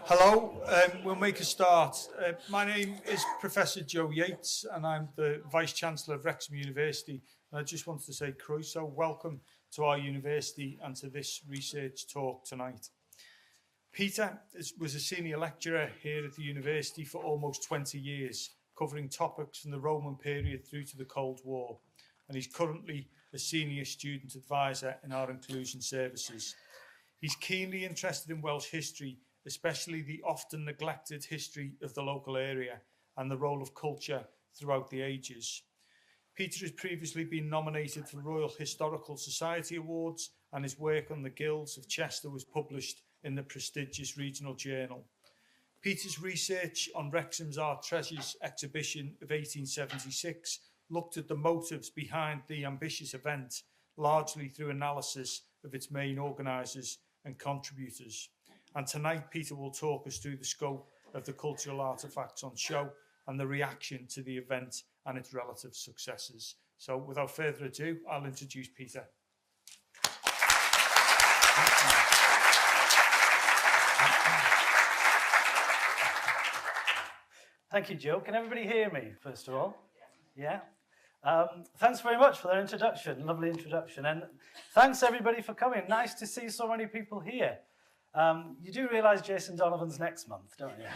Hello, we'll make a start. My name is Professor Joe Yates and I'm the Vice-Chancellor of Wrexham University. And I just wanted to say, Croeso, welcome to our university and to this research talk tonight. Peter was a senior lecturer here at the university for almost 20 years, covering topics from the Roman period through to the Cold War. And he's currently a senior student advisor in our inclusion services. He's keenly interested in Welsh history, especially the often neglected history of the local area and the role of culture throughout the ages. Peter has previously been nominated for Royal Historical Society Awards, and his work on the Guilds of Chester was published in the prestigious regional journal. Peter's research on Wrexham's Art Treasures exhibition of 1876 looked at the motives behind the ambitious event, largely through analysis of its main organisers and contributors. And tonight, Peter will talk us through the scope of the cultural artefacts on show and the reaction to the event and its relative successes. So without further ado, I'll introduce Peter. Thank you, Joe. Can everybody hear me, first of all? Yeah? Thanks very much for that introduction, lovely introduction. And thanks, everybody, for coming. Nice to see so many people here. You do realise Jason Donovan's next month, don't you?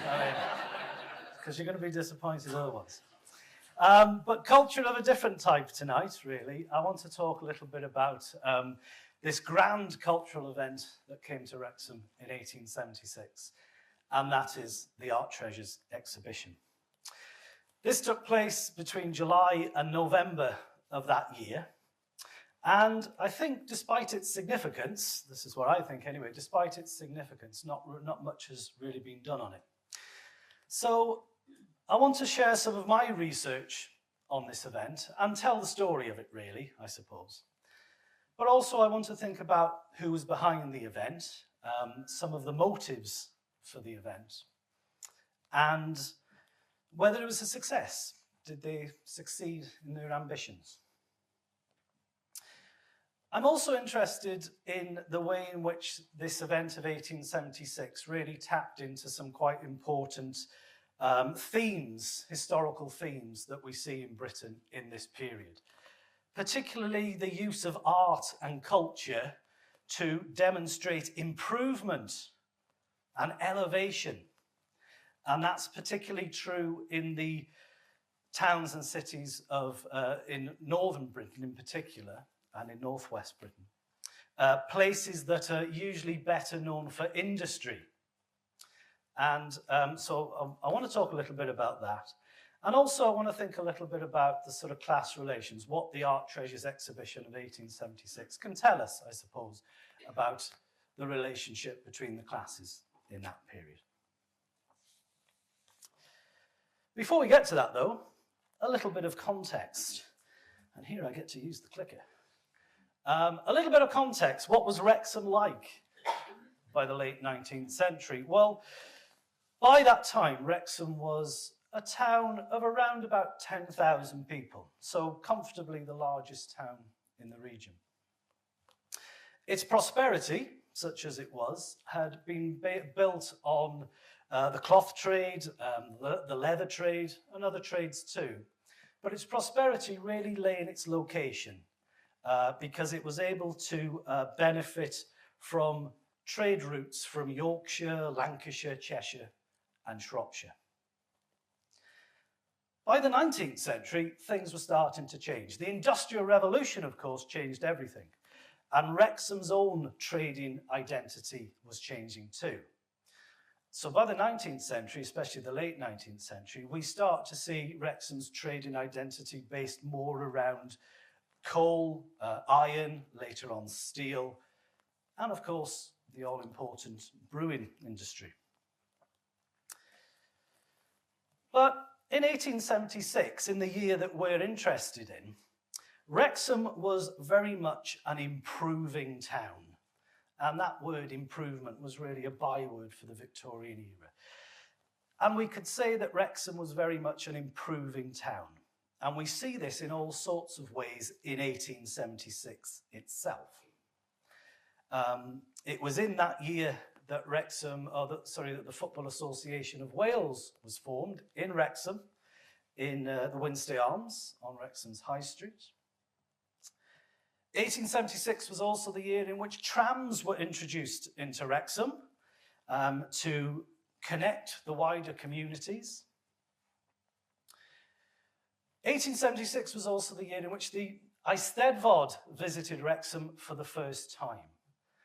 Because you're going to be disappointed otherwise. But culture of a different type tonight, really. I want to talk a little bit about this grand cultural event that came to Wrexham in 1876, and that is the Art Treasures exhibition. This took place between July and November of that year. And I think despite its significance, this is what I think anyway, despite its significance, not much has really been done on it. So I want to share some of my research on this event and tell the story of it really, I suppose. But also I want to think about who was behind the event, some of the motives for the event, and whether it was a success. Did they succeed in their ambitions? I'm also interested in the way in which this event of 1876 really tapped into some quite important themes, historical themes that we see in Britain in this period, particularly the use of art and culture to demonstrate improvement and elevation. And that's particularly true in the towns and cities of in northern Britain in particular, and in northwest Britain, places that are usually better known for industry. And so I want to talk a little bit about that. And also I want to think a little bit about the sort of class relations, what the Art Treasures exhibition of 1876 can tell us, I suppose, about the relationship between the classes in that period. Before we get to that, though, a little bit of context. And here I get to use the clicker. A little bit of context. What was Wrexham like by the late 19th century? Well, by that time, Wrexham was a town of around about 10,000 people, so comfortably the largest town in the region. Its prosperity, such as it was, had been built on the cloth trade, the leather trade, and other trades too. But its prosperity really lay in its location, because it was able to benefit from trade routes from Yorkshire, Lancashire, Cheshire, and Shropshire. By the 19th century, things were starting to change. The Industrial Revolution, of course, changed everything. And Wrexham's own trading identity was changing too. So by the 19th century, especially the late 19th century, we start to see Wrexham's trading identity based more around coal, iron, later on steel, and of course, the all-important brewing industry. But in 1876, in the year that we're interested in, Wrexham was very much an improving town. And that word improvement was really a byword for the Victorian era. And we could say that Wrexham was very much an improving town. And we see this in all sorts of ways in 1876 itself. It was in that year that that the Football Association of Wales was formed in Wrexham, in the Wednesday Arms on Wrexham's High Street. 1876 was also the year in which trams were introduced into Wrexham to connect the wider communities. 1876 was also the year in which the Eisteddfod visited Wrexham for the first time.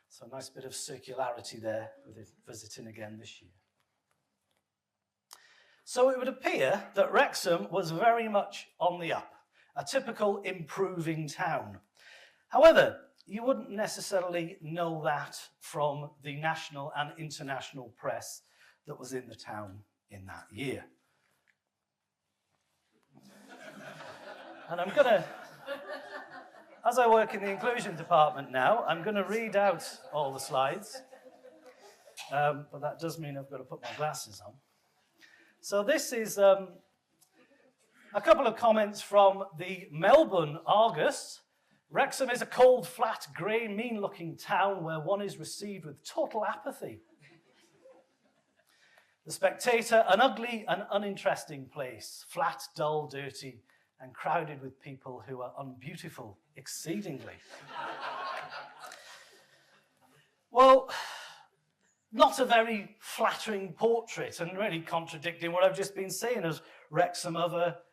So a nice bit of circularity there with it visiting again this year. So it would appear that Wrexham was very much on the up, a typical improving town. However, you wouldn't necessarily know that from the national and international press that was in the town in that year. And I'm going to, as I work in the inclusion department now, I'm going to read out all the slides. But that does mean I've got to put my glasses on. So this is a couple of comments from the Melbourne Argus. Wrexham is a cold, flat, grey, mean-looking town where one is received with total apathy. The Spectator, an ugly and uninteresting place, flat, dull, dirty, and crowded with people who are unbeautiful exceedingly. Well, not a very flattering portrait, and really contradicting what I've just been saying as Wrexham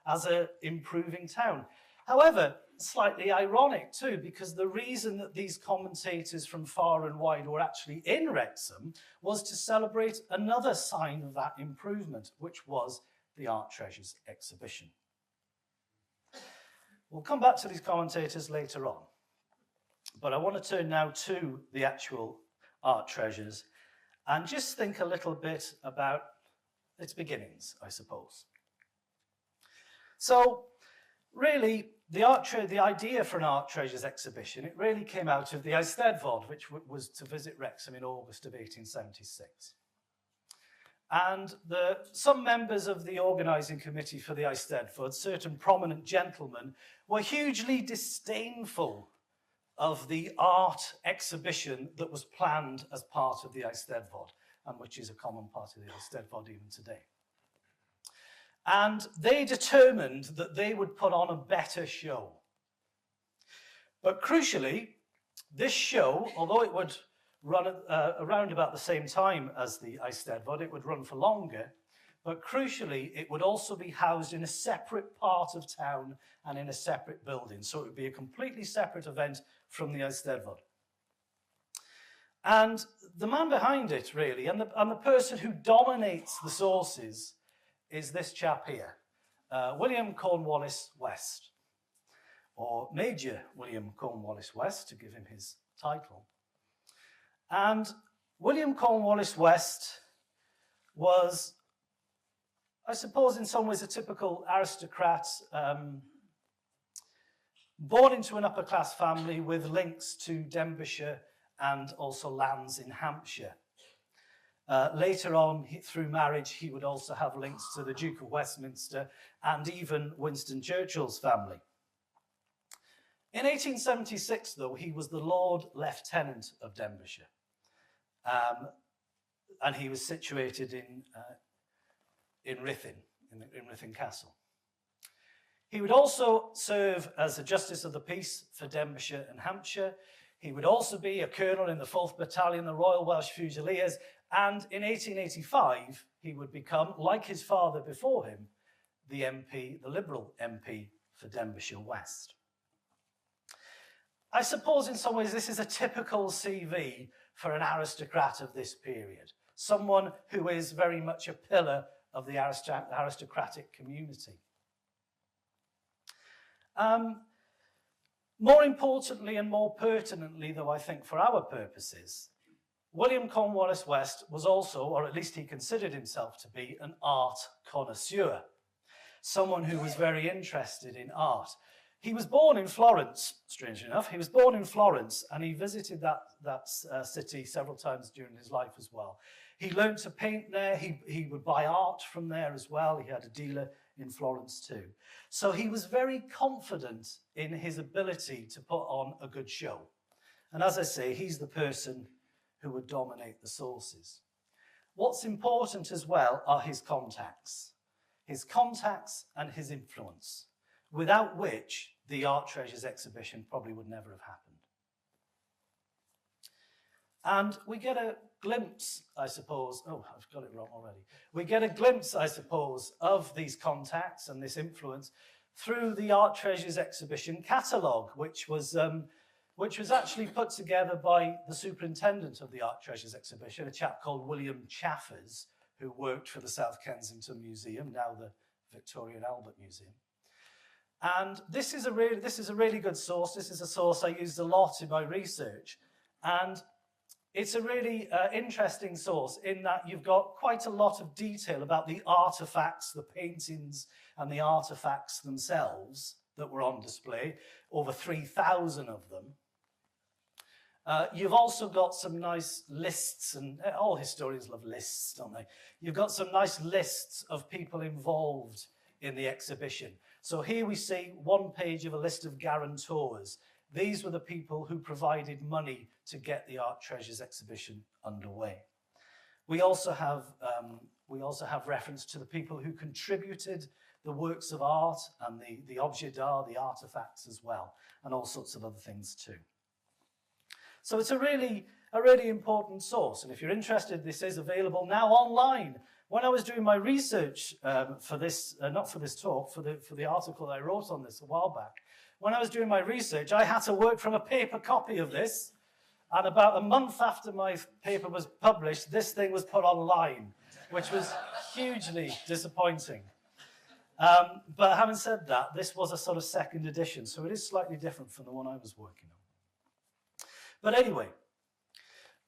as an improving town. However, slightly ironic too, because the reason that these commentators from far and wide were actually in Wrexham was to celebrate another sign of that improvement, which was the Art Treasures exhibition. We'll come back to these commentators later on, but I want to turn now to the actual Art Treasures and just think a little bit about its beginnings, I suppose. So, really, the idea for an Art Treasures exhibition, it really came out of the Eisteddfod, which was to visit Wrexham in August of 1876. And some members of the organising committee for the Eisteddfod, certain prominent gentlemen, were hugely disdainful of the art exhibition that was planned as part of the Eisteddfod, and which is a common part of the Eisteddfod even today. And they determined that they would put on a better show. But crucially, this show, although it would run around about the same time as the Eisteddfod, it would run for longer, but crucially, it would also be housed in a separate part of town and in a separate building. So it would be a completely separate event from the Eisteddfod. And the man behind it, really, and the person who dominates the sources is this chap here, William Cornwallis West, or Major William Cornwallis West, to give him his title. And William Cornwallis West was, I suppose, in some ways a typical aristocrat, born into an upper-class family with links to Denbighshire and also lands in Hampshire. Later on, through marriage, he would also have links to the Duke of Westminster and even Winston Churchill's family. In 1876, though, he was the Lord Lieutenant of Denbighshire. And he was situated in Ruthin, in Ruthin Castle. He would also serve as a Justice of the Peace for Denbighshire and Hampshire. He would also be a colonel in the 4th Battalion, the Royal Welsh Fusiliers, and in 1885, he would become, like his father before him, the MP, the Liberal MP for Denbighshire West. I suppose in some ways this is a typical CV for an aristocrat of this period, someone who is very much a pillar of the aristocratic community. More importantly and more pertinently, though, I think for our purposes, William Cornwallis West was also, or at least he considered himself to be, an art connoisseur, someone who was very interested in art. He was born in Florence, strangely enough. He was born in Florence, and he visited that city several times during his life as well. He learned to paint there. He would buy art from there as well. He had a dealer in Florence too. So he was very confident in his ability to put on a good show. And as I say, he's the person who would dominate the sources. What's important as well are his contacts and his influence, without which the Art Treasures exhibition probably would never have happened. And we get a glimpse, I suppose, oh, I've got it wrong already. We get a glimpse, I suppose, of these contacts and this influence through the Art Treasures exhibition catalogue, which was actually put together by the superintendent of the Art Treasures exhibition, a chap called William Chaffers, who worked for the South Kensington Museum, now the Victoria and Albert Museum. And this is a really good source. This is a source I used a lot in my research. And it's a really interesting source in that you've got quite a lot of detail about the artifacts, the paintings, and the artifacts themselves that were on display, over 3,000 of them. You've also got some nice lists, and all historians love lists, don't they? You've got some nice lists of people involved in the exhibition. So here we see one page of a list of guarantors. These were the people who provided money to get the Art Treasures exhibition underway. We also have reference to the people who contributed the works of art and the objets d'art, the artifacts as well, and all sorts of other things too. So it's a really important source, and if you're interested, this is available now online. When I was doing my research for this, not for this talk, for the article that I wrote on this a while back, when I was doing my research, I had to work from a paper copy of this, and about a month after my paper was published, this thing was put online, which was hugely disappointing. But having said that, this was a sort of second edition, so it is slightly different from the one I was working on. But anyway,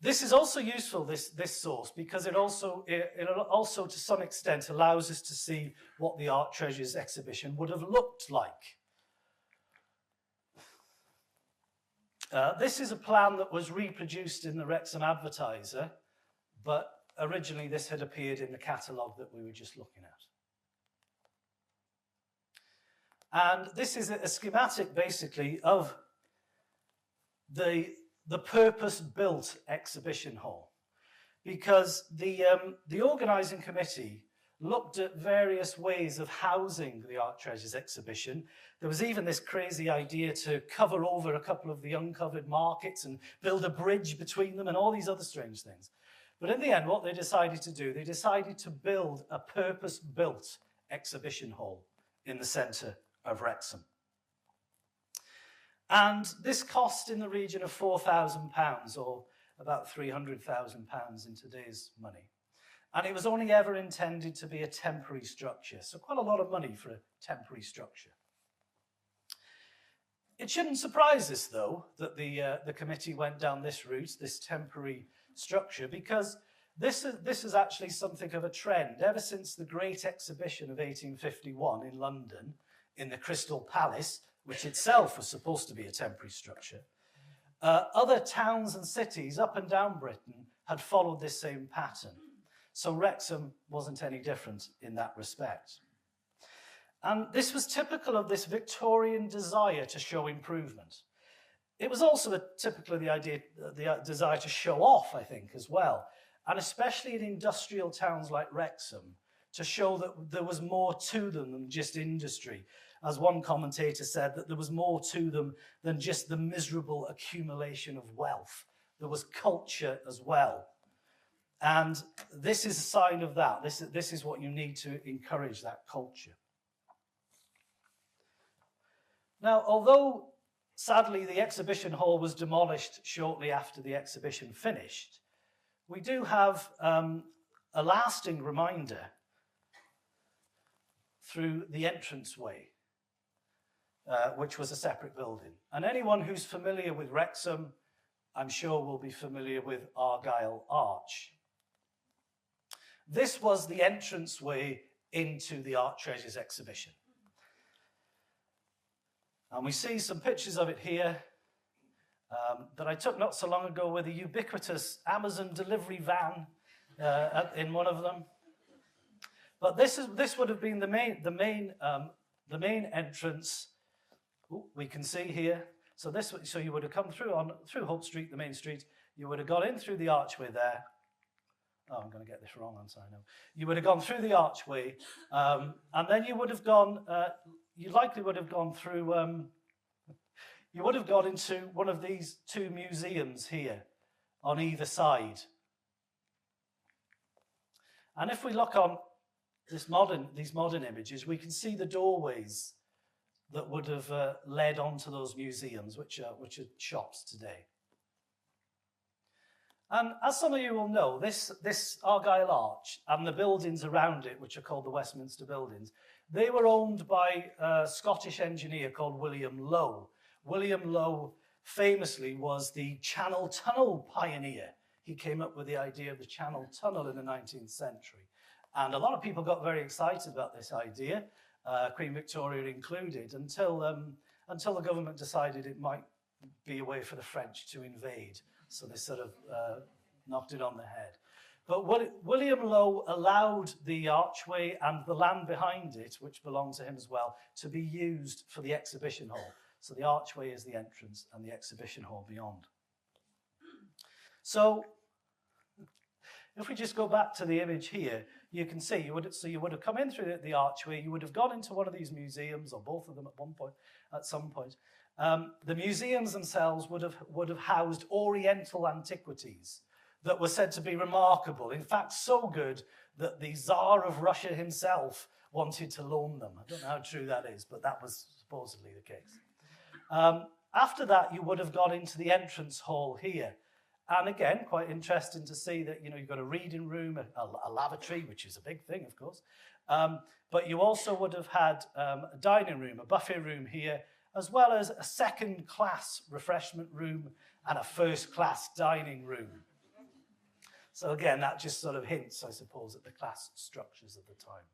this is also useful, this source, because it also to some extent allows us to see what the Art Treasures exhibition would have looked like. This is a plan that was reproduced in the Wrexham Advertiser, but originally this had appeared in the catalogue that we were just looking at. And this is a schematic, basically, of the purpose-built exhibition hall, because the organising committee looked at various ways of housing the Art Treasures exhibition. There was even this crazy idea to cover over a couple of the uncovered markets and build a bridge between them and all these other strange things. But in the end, what they decided to do, they decided to build a purpose-built exhibition hall in the centre of Wrexham. And this cost in the region of £4,000, or about £300,000 in today's money. And it was only ever intended to be a temporary structure, so quite a lot of money for a temporary structure. It shouldn't surprise us, though, that the committee went down this route, this temporary structure, because this is actually something of a trend. Ever since the Great Exhibition of 1851 in London, in the Crystal Palace, which itself was supposed to be a temporary structure, other towns and cities up and down Britain had followed this same pattern. So Wrexham wasn't any different in that respect. And this was typical of this Victorian desire to show improvement. It was also typical of the desire to show off, I think, as well. And especially in industrial towns like Wrexham, to show that there was more to them than just industry. As one commentator said, that there was more to them than just the miserable accumulation of wealth. There was culture as well. And this is a sign of that. This is what you need to encourage, that culture. Now, although sadly the exhibition hall was demolished shortly after the exhibition finished, we do have a lasting reminder through the entranceway, which was a separate building. And anyone who's familiar with Wrexham, I'm sure will be familiar with Argyle Arch. This was the entranceway into the Art Treasures exhibition. And we see some pictures of it here that I took not so long ago with a ubiquitous Amazon delivery van in one of them. But this would have been the main entrance. Ooh, we can see here. So you would have come through Hope Street, the main street. You would have gone in through the archway there. Oh, I'm going to get this wrong, aren't I? No. You would have gone through the archway, and then you would have gone, you likely would have gone through, you would have gone into one of these two museums here on either side. And if we look on these modern images, we can see the doorways that would have led onto those museums, which are shops today. And as some of you will know, this Argyle Arch and the buildings around it, which are called the Westminster Buildings, they were owned by a Scottish engineer called William Lowe. William Lowe famously was the Channel Tunnel pioneer. He came up with the idea of the Channel Tunnel in the 19th century. And a lot of people got very excited about this idea, Queen Victoria included, until the government decided it might be a way for the French to invade. So they sort of knocked it on the head. But William Lowe allowed the archway and the land behind it, which belonged to him as well, to be used for the exhibition hall. So the archway is the entrance and the exhibition hall beyond. So if we just go back to the image here, you can see you would have come in through the archway, you would have gone into one of these museums, or both of them at some point. The museums themselves would have housed Oriental antiquities that were said to be remarkable. In fact, so good that the Tsar of Russia himself wanted to loan them. I don't know how true that is, but that was supposedly the case. After that, you would have gone into the entrance hall here. And again, quite interesting to see that, you've got a reading room, a lavatory, which is a big thing, of course. But you also would have had a dining room, a buffet room here, as well as a second-class refreshment room and a first-class dining room. So again, that just sort of hints, I suppose, at the class structures of the time.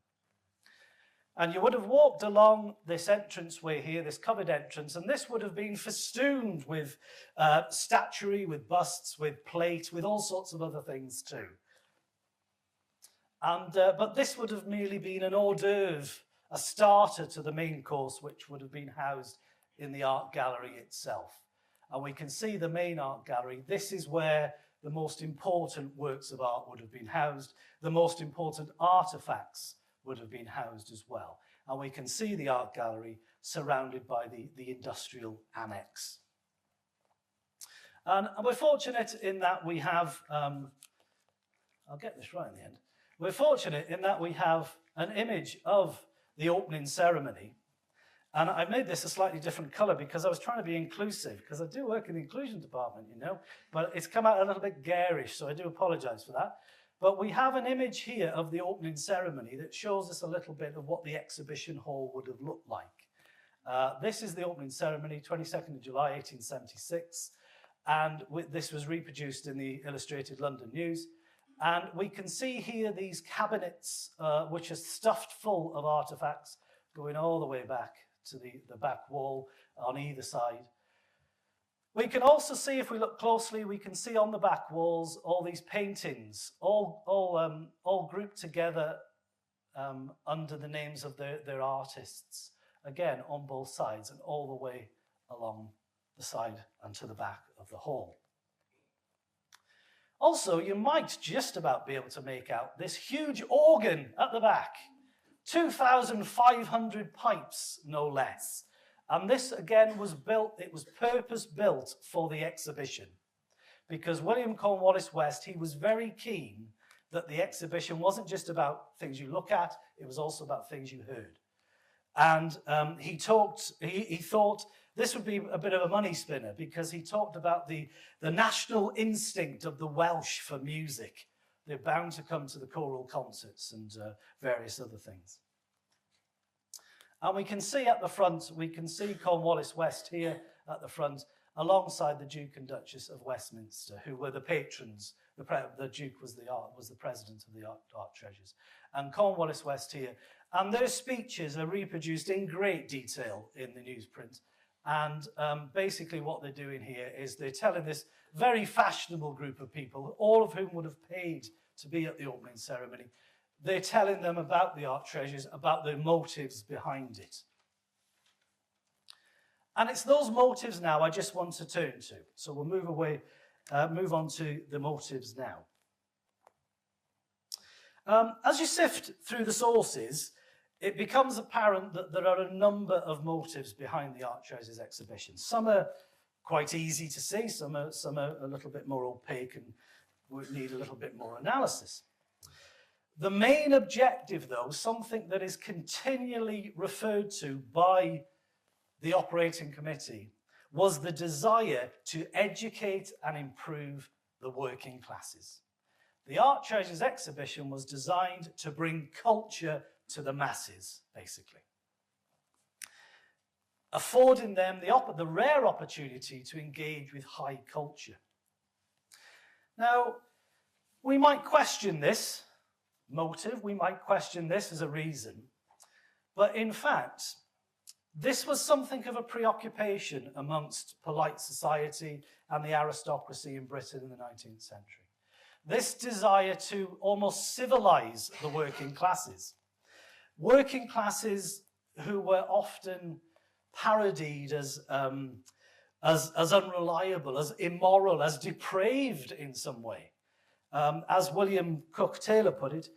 And you would have walked along this entranceway here, this covered entrance, and this would have been festooned with statuary, with busts, with plate, with all sorts of other things too. And but this would have merely been an hors d'oeuvre, a starter to the main course, which would have been housed in the art gallery itself. And we can see the main art gallery. This is where the most important works of art would have been housed. The most important artifacts would have been housed as well. And we can see the art gallery surrounded by the industrial annex. And we're fortunate in that we have, I'll get this right in the end. We're fortunate in that we have an image of the opening ceremony. And I made this a slightly different color because I was trying to be inclusive, because I do work in the inclusion department, but it's come out a little bit garish, so I do apologize for that. But we have an image here of the opening ceremony that shows us a little bit of what the exhibition hall would have looked like. This is the opening ceremony, 22nd of July, 1876. And this was reproduced in the Illustrated London News. And we can see here these cabinets, which are stuffed full of artifacts, going all the way back to the back wall on either side. We can also see, if we look closely, we can see on the back walls all these paintings, all grouped together under the names of their artists. Again, on both sides and all the way along the side and to the back of the hall. Also, you might just about be able to make out this huge organ at the back. 2,500 pipes, no less. And this, again, was built, it was purpose-built for the exhibition. Because William Cornwallis West, he was very keen that the exhibition wasn't just about things you look at, it was also about things you heard. And he thought this would be a bit of a money spinner, because he talked about the national instinct of the Welsh for music. They're bound to come to the choral concerts and various other things. And we can see at the front, we can see Cornwallis West here at the front, alongside the Duke and Duchess of Westminster, who were the patrons. The Duke was the president of the art treasures. And Cornwallis West here. And their speeches are reproduced in great detail in the newsprint. And basically what they're doing here is they're telling this very fashionable group of people, all of whom would have paid to be at the opening ceremony. They're telling them about the art treasures, about the motives behind it. And it's those motives now I just want to turn to. So we'll move away move on to the motives now. As you sift through the sources, it becomes apparent that there are a number of motives behind the Art Treasures exhibition. Some are quite easy to see, some are a little bit more opaque and would need a little bit more analysis. The main objective, though, something that is continually referred to by the operating committee, was the desire to educate and improve the working classes. The Art Treasures exhibition was designed to bring culture to the masses, basically, affording them the rare opportunity to engage with high culture. Now, we might question this motive, we might question this as a reason, but in fact, this was something of a preoccupation amongst polite society and the aristocracy in Britain in the 19th century. This desire to almost civilize the working classes who were often parodied as unreliable, as immoral, as depraved in some way. As William Cook Taylor put it,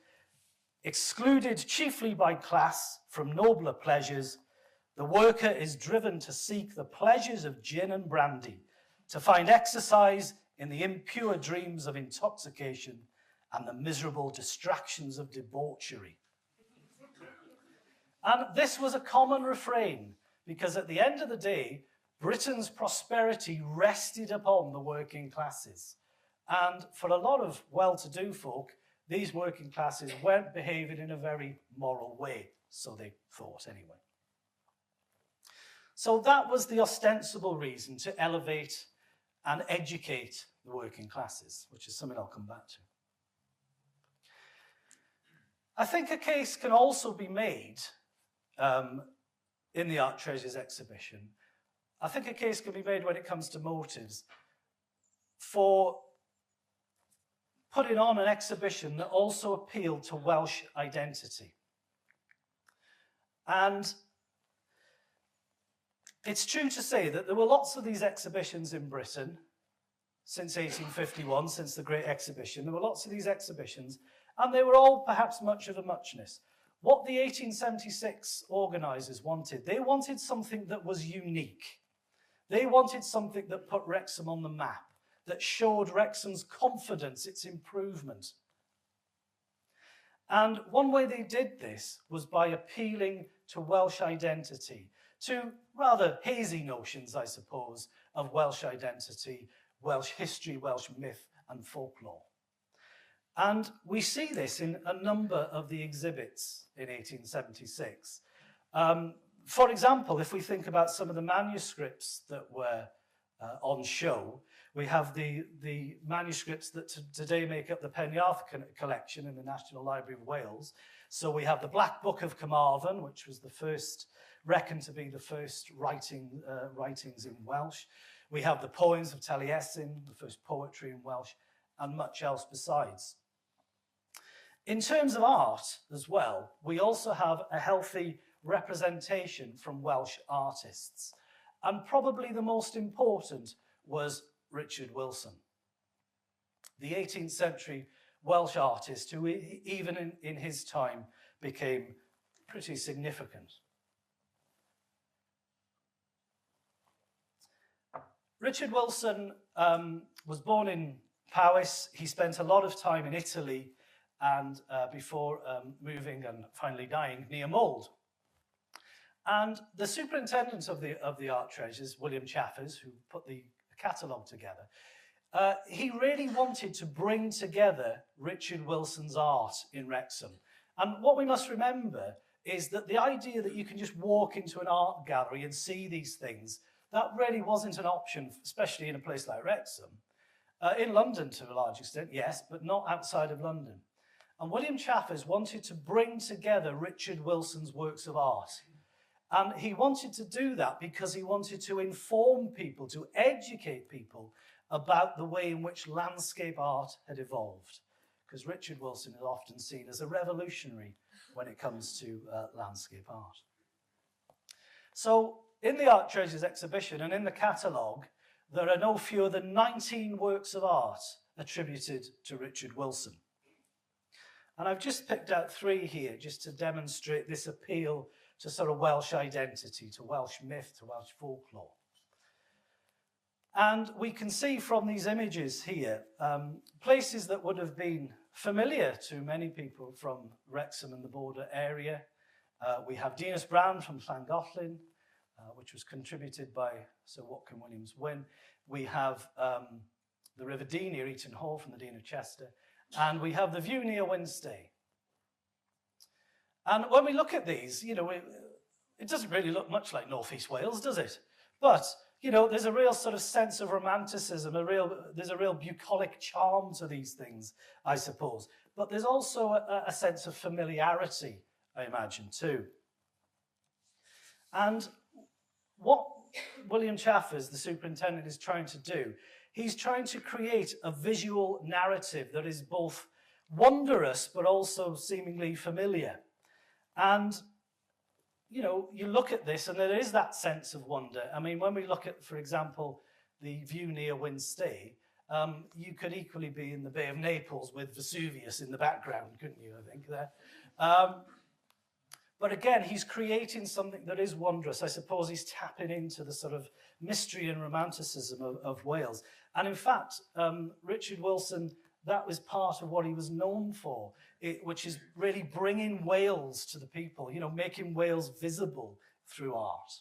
excluded chiefly by class from nobler pleasures, the worker is driven to seek the pleasures of gin and brandy, to find exercise in the impure dreams of intoxication and the miserable distractions of debauchery. And this was a common refrain, because at the end of the day, Britain's prosperity rested upon the working classes. And for a lot of well-to-do folk, these working classes weren't behaving in a very moral way, so they thought anyway. So that was the ostensible reason to elevate and educate the working classes, which is something I'll come back to. I think a case can also be made in the Art Treasures exhibition. I think a case can be made when it comes to motives for putting on an exhibition that also appealed to Welsh identity. And it's true to say that there were lots of these exhibitions in Britain since 1851, since the Great Exhibition. There were lots of these exhibitions, and they were all perhaps much of a muchness. What the 1876 organisers wanted, they wanted something that was unique. They wanted something that put Wrexham on the map, that showed Wrexham's confidence, its improvement. And one way they did this was by appealing to Welsh identity, to rather hazy notions, I suppose, of Welsh identity, Welsh history, Welsh myth and folklore. And we see this in a number of the exhibits in 1876. For example, if we think about some of the manuscripts that were on show, we have the manuscripts that today make up the Penarth collection in the National Library of Wales. So we have the Black Book of Carmarthen, which was the first, reckoned to be the first writings in Welsh. We have the poems of Taliesin, the first poetry in Welsh, and much else besides. In terms of art as well, we also have a healthy representation from Welsh artists. And probably the most important was Richard Wilson, the 18th century Welsh artist who even in his time became pretty significant. Richard Wilson was born in Powys. He spent a lot of time in Italy and before moving and finally dying near Mold. And the superintendent of the Art Treasures, William Chaffers, who put the catalogue together, he really wanted to bring together Richard Wilson's art in Wrexham. And what we must remember is that the idea that you can just walk into an art gallery and see these things, that really wasn't an option, especially in a place like Wrexham. In London to a large extent, yes, but not outside of London. And William Chaffers wanted to bring together Richard Wilson's works of art. And he wanted to do that because he wanted to inform people, to educate people about the way in which landscape art had evolved. Because Richard Wilson is often seen as a revolutionary when it comes to landscape art. So in the Art Treasures exhibition and in the catalogue, there are no fewer than 19 works of art attributed to Richard Wilson. And I've just picked out 3 here just to demonstrate this appeal to sort of Welsh identity, to Welsh myth, to Welsh folklore. And we can see from these images here places that would have been familiar to many people from Wrexham and the border area. We have Dinas Bran from Llangollen, which was contributed by Sir Watkin Williams-Wynne. We have the River Dee near Eaton Hall from the Dean of Chester. And we have the view near Winstay. And when we look at these, you know, it doesn't really look much like North East Wales, does it? But, you know, there's a real sort of sense of romanticism, there's a real bucolic charm to these things, I suppose. But there's also a sense of familiarity, I imagine, too. And what William Chaffers, the superintendent, is trying to do, he's trying to create a visual narrative that is both wondrous but also seemingly familiar. And, you know, you look at this and there is that sense of wonder. I mean, when we look at, for example, the view near Winstay, you could equally be in the Bay of Naples with Vesuvius in the background, couldn't you, I think, there. But again, he's creating something that is wondrous. I suppose he's tapping into the sort of mystery and romanticism of Wales. And in fact, Richard Wilson, that was part of what he was known for, which is really bringing Wales to the people, you know, making Wales visible through art.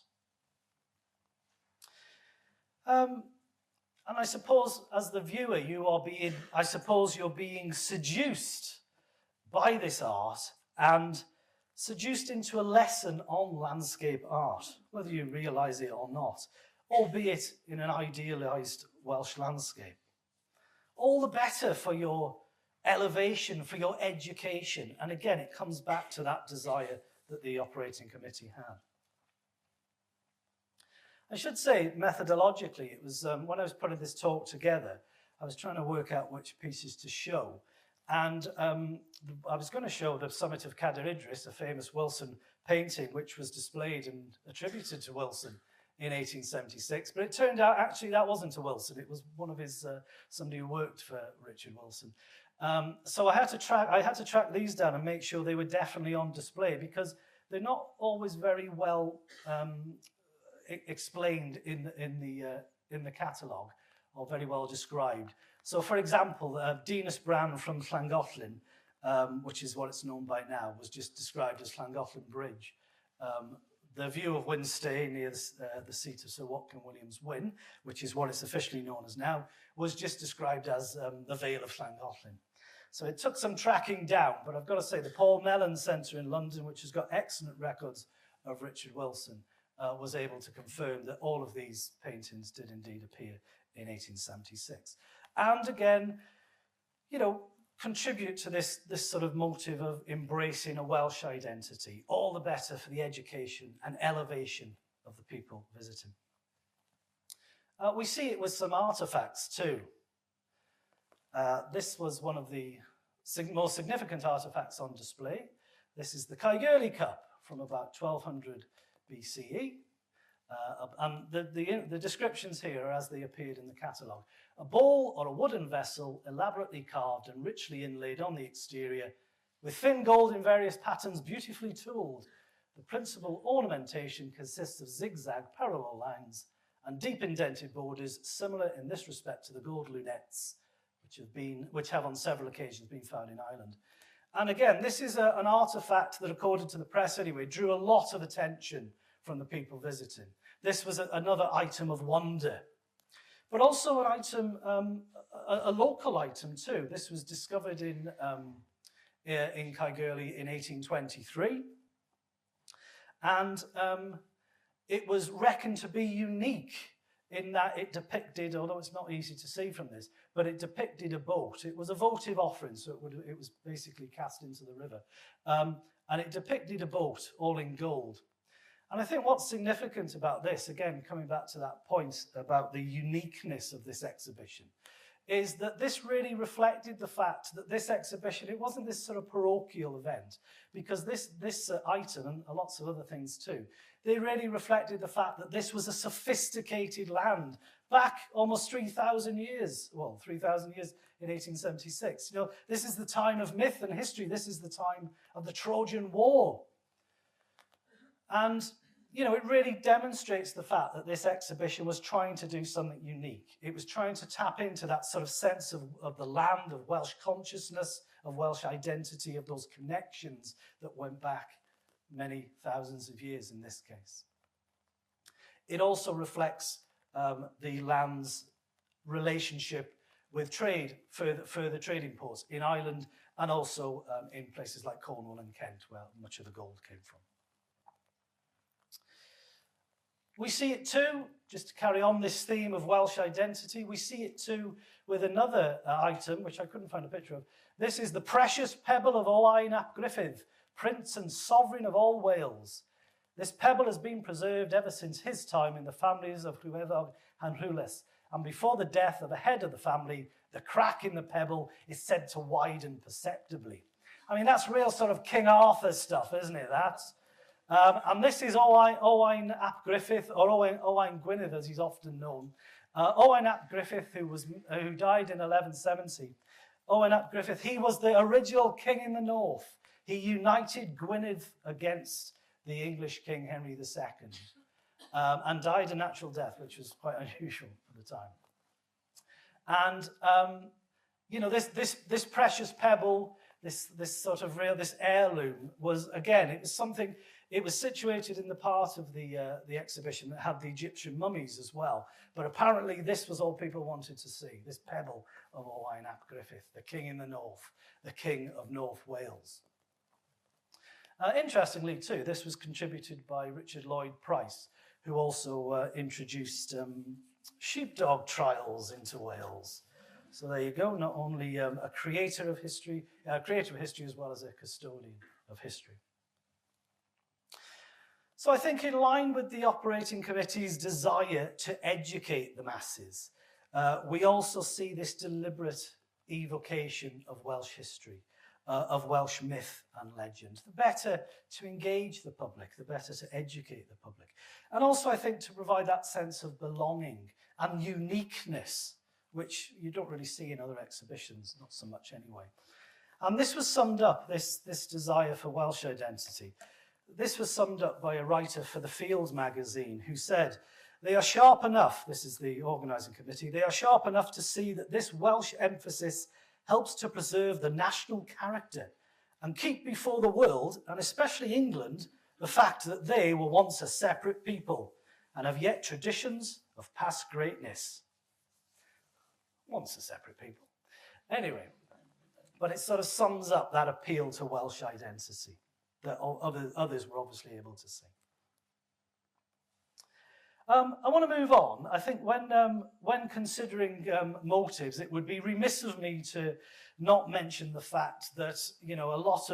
And I suppose as the viewer, you're being seduced by this art and seduced into a lesson on landscape art, whether you realise it or not, albeit in an idealised Welsh landscape. All the better for your elevation, for your education. And again, it comes back to that desire that the operating committee had. I should say, methodologically, it was when I was putting this talk together, I was trying to work out which pieces to show. And I was going to show the Summit of Cadair Idris, a famous Wilson painting, which was displayed and attributed to Wilson in 1876. But it turned out, actually, that wasn't a Wilson. It was one of his, somebody who worked for Richard Wilson. So I had to track these down and make sure they were definitely on display, because they're not always very well explained in the catalogue, or very well described. So, for example, Dinas Bran from Llangollen, which is what it's known by now, was just described as Llangollen Bridge. The view of Winstay near the seat of Sir Watkin Williams-Wynne, which is what it's officially known as now, was just described as the Vale of Llangollen. So it took some tracking down, but I've got to say the Paul Mellon Centre in London, which has got excellent records of Richard Wilson, was able to confirm that all of these paintings did indeed appear in 1876. And again, you know, contribute to this sort of motive of embracing a Welsh identity, all the better for the education and elevation of the people visiting. We see it with some artefacts too. This was one of the more significant artefacts on display. This is the Caergurley Cup from about 1200 BCE. And the descriptions here are as they appeared in the catalogue. A bowl or a wooden vessel elaborately carved and richly inlaid on the exterior with thin gold in various patterns beautifully tooled. The principal ornamentation consists of zigzag parallel lines and deep indented borders similar in this respect to the gold lunettes which have on several occasions been found in Ireland. And again, this is an artefact that, according to the press anyway, drew a lot of attention from the people visiting. This was another item of wonder, but also an item, a local item too. This was discovered in Caergurley in 1823, and it was reckoned to be unique in that it depicted, although it's not easy to see from this, but it depicted a boat. It was a votive offering, so it was basically cast into the river, and it depicted a boat all in gold. And I think what's significant about this, again, coming back to that point about the uniqueness of this exhibition, is that this really reflected the fact that this exhibition, it wasn't this sort of parochial event, because this item, and lots of other things too, they really reflected the fact that this was a sophisticated land back almost 3,000 years, well, 3,000 years in 1876. You know, this is the time of myth and history. This is the time of the Trojan War. And, you know, it really demonstrates the fact that this exhibition was trying to do something unique. It was trying to tap into that sort of sense of the land, of Welsh consciousness, of Welsh identity, of those connections that went back many thousands of years in this case. It also reflects the land's relationship with trade, further trading ports in Ireland and also in places like Cornwall and Kent, where much of the gold came from. We see it too, just to carry on this theme of Welsh identity, we see it too with another item, which I couldn't find a picture of. This is the precious pebble of Owain ap Griffith, Prince and Sovereign of all Wales. This pebble has been preserved ever since his time in the families of Llywelyn and Rhywles, and before the death of the head of the family, the crack in the pebble is said to widen perceptibly. I mean, that's real sort of King Arthur stuff, isn't it, that? And this is Owain ap Griffith, or Owain Gwynedd, as he's often known. Owain ap Griffith, who died in 1170. Owain ap Griffith, he was the original king in the north. He united Gwynedd against the English king Henry II, and died a natural death, which was quite unusual for the time. And you know, this precious pebble, this sort of this heirloom was, again, it was something. It was situated in the part of the exhibition that had the Egyptian mummies as well. But apparently this was all people wanted to see, this pebble of Owain ap Griffith, the king in the north, the king of North Wales. Interestingly too, this was contributed by Richard Lloyd Price, who also introduced sheepdog trials into Wales. So there you go, not only a creator of history as well as a custodian of history. So I think in line with the operating committee's desire to educate the masses, we also see this deliberate evocation of Welsh history, of Welsh myth and legend. The better to engage the public, the better to educate the public. And also I think to provide that sense of belonging and uniqueness, which you don't really see in other exhibitions, not so much anyway. And this was summed up, this desire for Welsh identity. This was summed up by a writer for the Field magazine who said, "They are sharp enough," this is the organising committee, "they are sharp enough to see that this Welsh emphasis helps to preserve the national character and keep before the world, and especially England, the fact that they were once a separate people and have yet traditions of past greatness." Once a separate people. Anyway, but it sort of sums up that appeal to Welsh identity that others were obviously able to see. I want to move on. I think when considering motives, it would be remiss of me to not mention the fact that, you know, a lot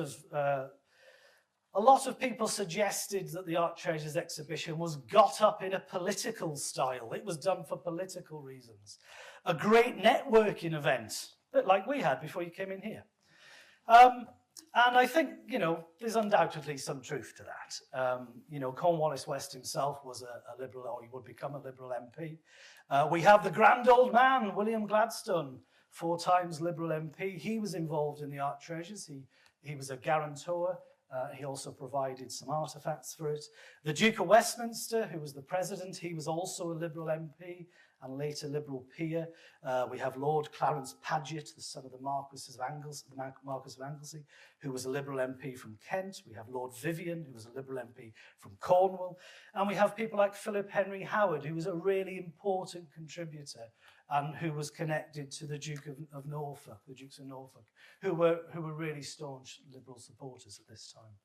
of people suggested that the Art Treasures exhibition was got up in a political style. It was done for political reasons. A great networking event, a bit like we had before you came in here. And I think, you know, there's undoubtedly some truth to that. You know, Cornwallis West himself was a Liberal, or he would become a Liberal MP. We have the grand old man, William Gladstone, 4 times Liberal MP. He was involved in the Art Treasures. He was a guarantor. He also provided some artefacts for it. The Duke of Westminster, who was the president, he was also a Liberal MP and later Liberal peer. We have Lord Clarence Paget, the son of the Marquess of Anglesey, who was a Liberal MP from Kent. We have Lord Vivian, who was a Liberal MP from Cornwall. And we have people like Philip Henry Howard, who was a really important contributor and who was connected to the Duke of Norfolk, the Dukes of Norfolk, who were really staunch Liberal supporters at this time.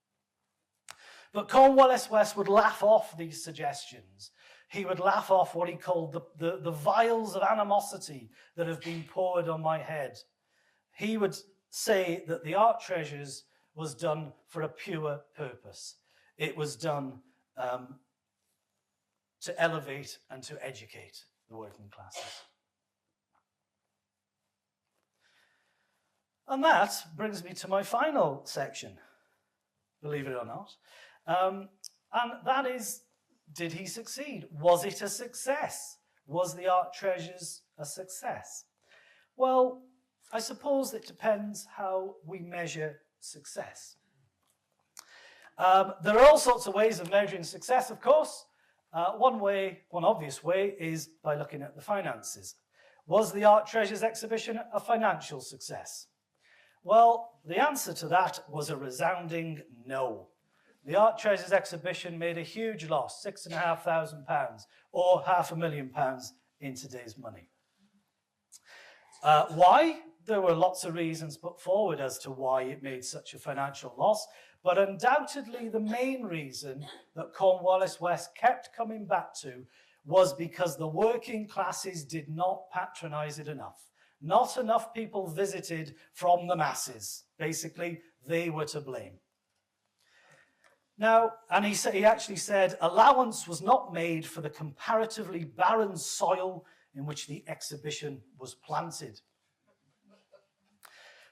But Cornwallis West would laugh off these suggestions. He would laugh off what he called the vials of animosity that have been poured on my head. He would say that the Art Treasures was done for a pure purpose. It was done to elevate and to educate the working classes. And that brings me to my final section, believe it or not. And that is, did he succeed? Was it a success? Was the art treasures a success? Well, I suppose it depends how we measure success. There are all sorts of ways of measuring success, of course. One obvious way is by looking at the finances. Was the Art Treasures exhibition a financial success? Well, the answer to that was a resounding no. The Art Treasures exhibition made a huge loss, £6,500, or £500,000 in today's money. Why? There were lots of reasons put forward as to why it made such a financial loss, but undoubtedly the main reason that Cornwallis West kept coming back to was because the working classes did not patronise it enough. Not enough people visited from the masses. Basically, they were to blame. Now, and he actually said, allowance was not made for the comparatively barren soil in which the exhibition was planted.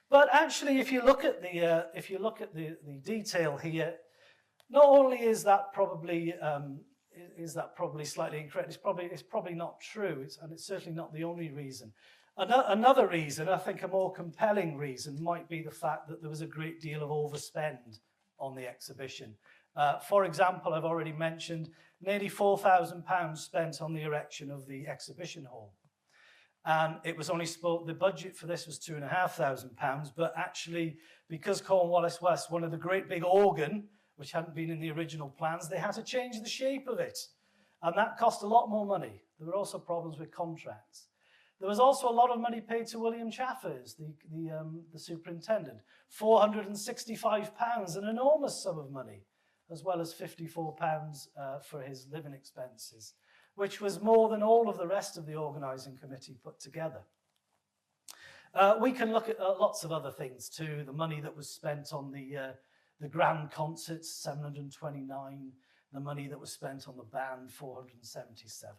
But actually, if you look at the detail here, not only is that probably slightly incorrect, it's probably not true, and it's certainly not the only reason. Another reason, I think a more compelling reason, might be the fact that there was a great deal of overspend on the exhibition. For example, I've already mentioned nearly £4,000 spent on the erection of the exhibition hall. And it was only the budget for this was £2,500, but actually, because Cornwallis West wanted the great big organ, which hadn't been in the original plans, they had to change the shape of it. And that cost a lot more money. There were also problems with contracts. There was also a lot of money paid to William Chaffers, the superintendent, £465, an enormous sum of money, as well as £54 for his living expenses, which was more than all of the rest of the organising committee put together. We can look at lots of other things too. The money that was spent on the grand concerts, 729. The money that was spent on the band, 477.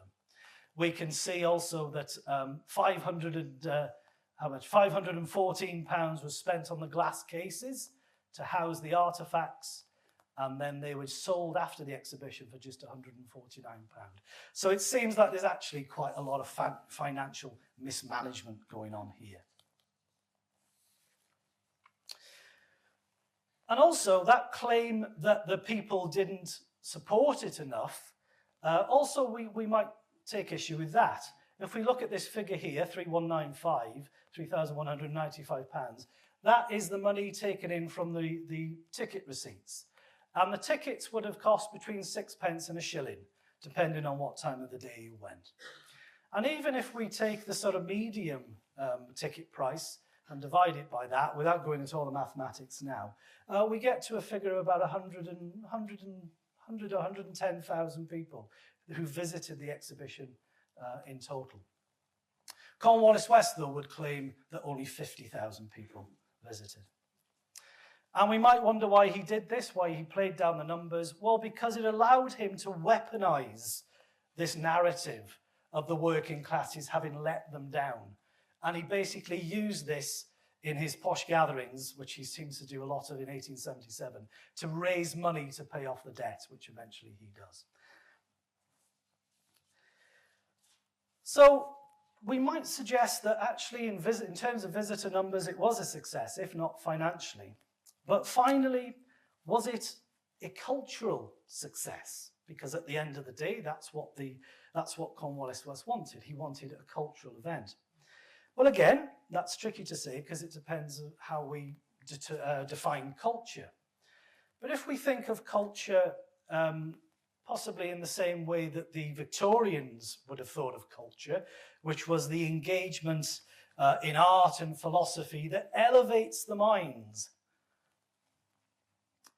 We can see also that £514 was spent on the glass cases to house the artefacts, and then they were sold after the exhibition for just £149. So it seems like there's actually quite a lot of financial mismanagement going on here. And also that claim that the people didn't support it enough, also we might take issue with that. If we look at this figure here, 3195, £3,195, that is the money taken in from the ticket receipts. And the tickets would have cost between 6p and a shilling, depending on what time of the day you went. And even if we take the sort of medium ticket price and divide it by that, without going into all the mathematics now, we get to a figure of about 110,000 people who visited the exhibition in total. Cornwallis West, though, would claim that only 50,000 people visited. And we might wonder why he did this, why he played down the numbers. Well, because it allowed him to weaponize this narrative of the working classes having let them down. And he basically used this in his posh gatherings, which he seems to do a lot of in 1877, to raise money to pay off the debt, which eventually he does. So we might suggest that actually in terms of visitor numbers, it was a success, if not financially. But finally, was it a cultural success? Because at the end of the day, that's what Cornwallis West wanted. He wanted a cultural event. Well, again, that's tricky to say because it depends on how we define culture. But if we think of culture possibly in the same way that the Victorians would have thought of culture, which was the engagement in art and philosophy that elevates the minds,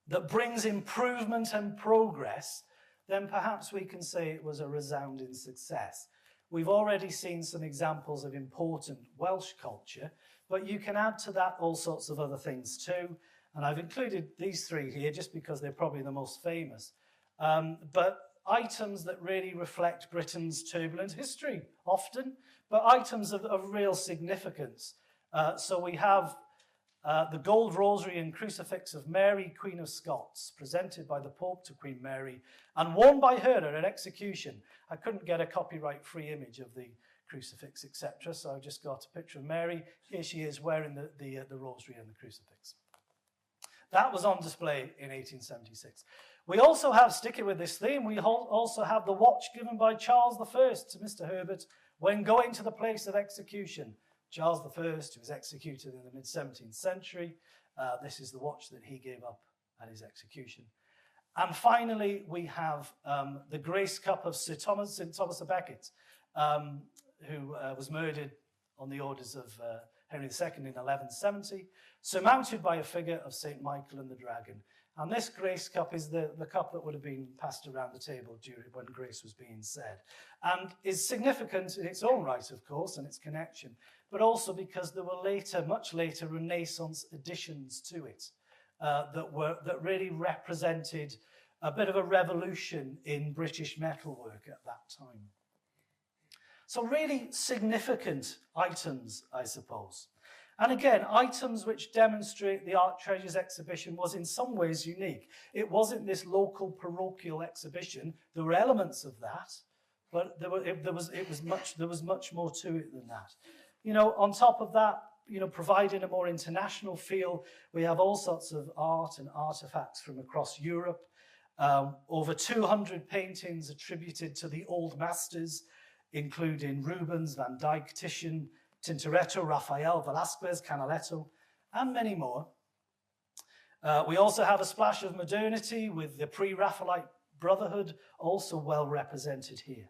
that brings improvement and progress, then perhaps we can say it was a resounding success. We've already seen some examples of important Welsh culture, but you can add to that all sorts of other things too. And I've included these three here just because they're probably the most famous. But items that really reflect Britain's turbulent history, often, but items of real significance. So we have the gold rosary and crucifix of Mary, Queen of Scots, presented by the Pope to Queen Mary and worn by her at her execution. I couldn't get a copyright-free image of the crucifix, etc., so I just got a picture of Mary. Here she is wearing the rosary and the crucifix. That was on display in 1876. We also have, sticking with this theme, we also have the watch given by Charles I to Mr. Herbert when going to the place of execution. Charles I, who was executed in the mid-17th century, this is the watch that he gave up at his execution. And finally, we have the Grace Cup of St. Thomas of Becket, who was murdered on the orders of Henry II in 1170, surmounted by a figure of St. Michael and the Dragon. And this Grace Cup is the cup that would have been passed around the table during when grace was being said, and is significant in its own right, of course, and its connection, but also because there were later, much later, Renaissance additions to it that really represented a bit of a revolution in British metalwork at that time. So really significant items, I suppose. And again, items which demonstrate the Art Treasures exhibition was in some ways unique. It wasn't this local parochial exhibition. There were elements of that, but there was much more to it than that. You know, on top of that, you know, providing a more international feel, we have all sorts of art and artifacts from across Europe. Over 200 paintings attributed to the old masters, including Rubens, Van Dyck, Titian, Tintoretto, Raphael, Velasquez, Canaletto, and many more. We also have a splash of modernity with the pre-Raphaelite Brotherhood also well represented here.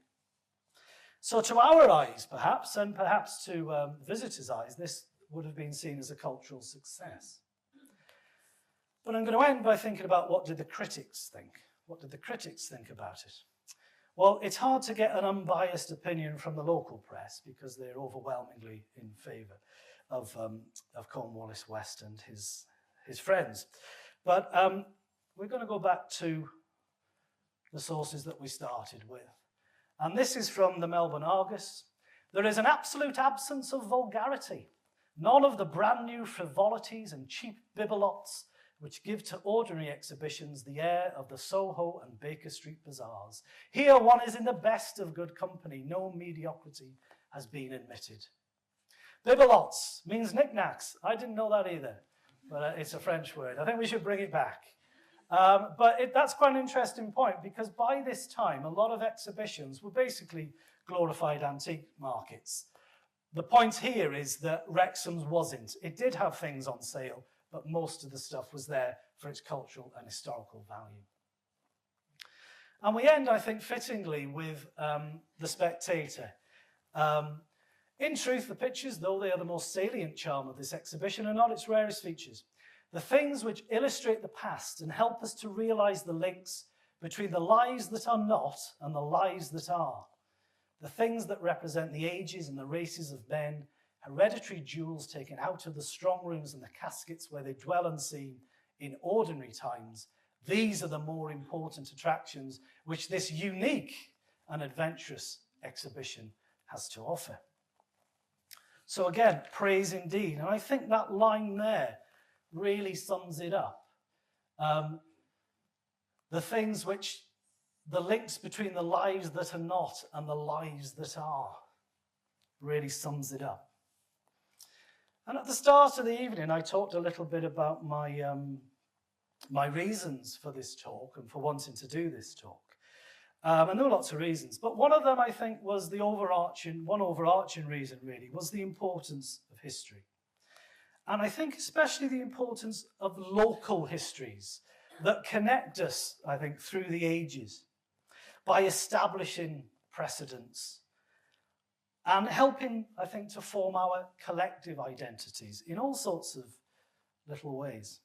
So to our eyes, perhaps, and perhaps to visitors' eyes, this would have been seen as a cultural success. But I'm going to end by thinking about what did the critics think? What did the critics think about it? Well, it's hard to get an unbiased opinion from the local press because they're overwhelmingly in favour of Cornwallis West and his friends. But we're going to go back to the sources that we started with. And this is from the Melbourne Argus. There is an absolute absence of vulgarity. None of the brand new frivolities and cheap bibelots which give to ordinary exhibitions the air of the Soho and Baker Street bazaars. Here one is in the best of good company. No mediocrity has been admitted. Bibelots means knickknacks. I didn't know that either, but it's a French word. I think we should bring it back. That's quite an interesting point because by this time, a lot of exhibitions were basically glorified antique markets. The point here is that Wrexham's wasn't. It did have things on sale, but most of the stuff was there for its cultural and historical value. And we end, I think, fittingly with The Spectator. In truth, the pictures, though they are the most salient charm of this exhibition, are not its rarest features. The things which illustrate the past and help us to realise the links between the lives that are not and the lives that are. The things that represent the ages and the races of men, hereditary jewels taken out of the strong rooms and the caskets where they dwell unseen in ordinary times. These are the more important attractions which this unique and adventurous exhibition has to offer. So again, praise indeed. And I think that line there really sums it up. The links between the lives that are not and the lives that are really sums it up. And at the start of the evening, I talked a little bit about my reasons for this talk and for wanting to do this talk. And there were lots of reasons, but one of them, I think, was one overarching reason, really, was the importance of history. And I think especially the importance of local histories that connect us, I think, through the ages by establishing precedents and helping, I think, to form our collective identities in all sorts of little ways.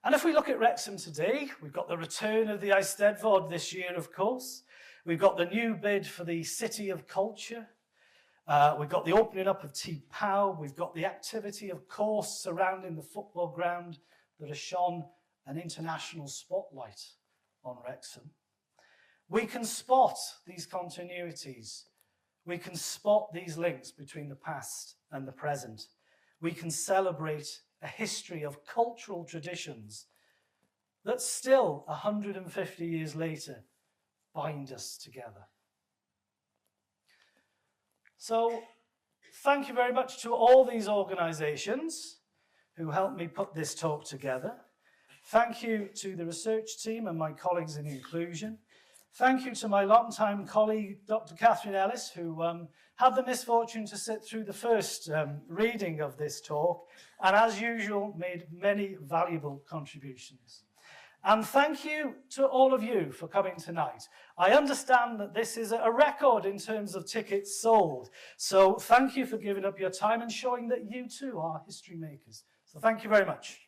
And if we look at Wrexham today, we've got the return of the Eisteddfod this year, of course. We've got the new bid for the City of Culture. We've got the opening up of T Pow. We've got the activity, of course, surrounding the football ground that has shone an international spotlight on Wrexham. We can spot these continuities. We can spot these links between the past and the present. we can celebrate a history of cultural traditions that still, 150 years later, bind us together. So, thank you very much to all these organisations who helped me put this talk together. Thank you to the research team and my colleagues in inclusion. Thank you to my longtime colleague, Dr. Catherine Ellis, who had the misfortune to sit through the first reading of this talk, and as usual, made many valuable contributions. And thank you to all of you for coming tonight. I understand that this is a record in terms of tickets sold. So thank you for giving up your time and showing that you too are history makers. So thank you very much.